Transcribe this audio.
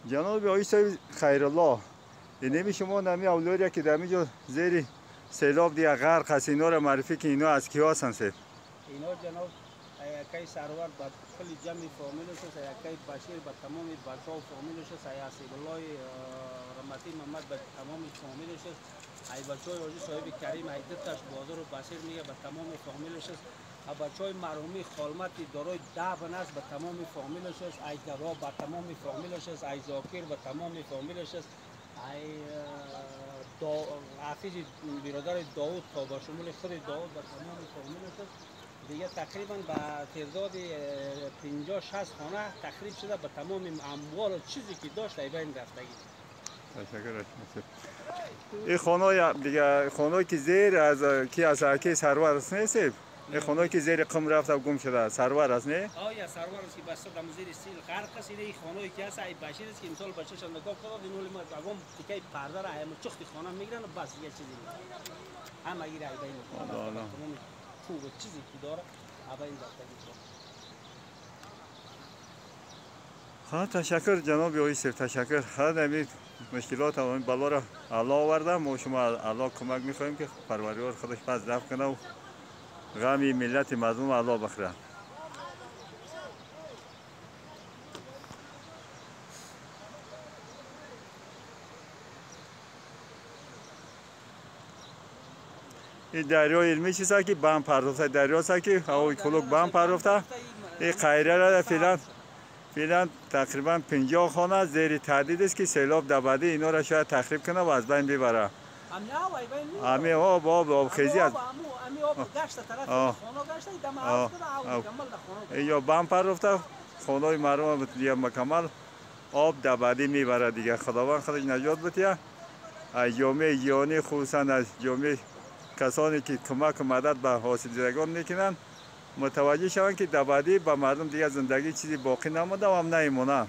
جناب آقای صاحب خیرالله، اینمی شما نمی اولوریا که در اینجا زیر سیلاب دیگه غرق هست، اینا را معرفی که اینا از کی هستند سید؟ اینا جناب یکی سرور با کل جمع فامیلش است، یکی بشیر با تمام بچه ها فامیلش است، حسیب الله رحمتی محمد با تمام فامیلش است، ای بچه های حاجی صاحب کریم عیدتش بازار و بشیر میگه با تمام فامیلش است، بچه های مرحومی خالمتی دارای 10 بن است با تمام فامیلش است، ای درا با تمام فامیلش است، ای زاکر با تمام فامیلش است، ای حافظ برادر داوود تا با شمول خود داوود با تمام فامیلش است. دیگه تقریبا به تعداد 50-60 خانه تخریب شده، به تمام اموال و چیزی که داشت ای بین رفتگی. تشکر. این خانه دیگه خانه‌ای که زیر از کی از کی سرور است نه سید؟ این خانه‌ای که زیر قم رفت و گم شده سرور است نه؟ یا سرور است که بس دم زیر سیل غرق است. این خانه‌ای که است ای بشیر است که مثال بچه‌ش نگاه کرد اینو ما اگم تیکه پرده را هم چخت خانه میگیرن و بس یه چیزی هم اگه ای بین تمام چوب چیزی که داره ابین رفتگی. ها تشکر جناب آقای صاحب، تشکر. هر نمی مشکلات و بلا را الله آورده، ما شما الله کمک می‌خوایم که پروردگار خودش پس رفع کنه و غم ملت مظلوم الله بخره. این دریای علمی چیزا که بم پرداخته دریا است که هوای کلوک بم پرداخته. این قایره را فعلا تقریبا 50 خانه زیر تهدید است که سیلاب در بعد اینا را شاید تخریب کنه و از بین ببره. امی آب خیزی است. امی آب گشت طرف خانه گشت دم آب کمل خانه. یا بم پرداخته خانه‌های مردم دیگه مکمل آب در بعد میبره دیگه. خداوند خودش نجات بده. از جامعه جهانی خصوصا از جامعه کسانی که کمک و مدد به حاصل دیدگان میکنن متوجه شوند که در بعدی به مردم دیگه زندگی چیزی باقی نمونده و هم نمیمونه.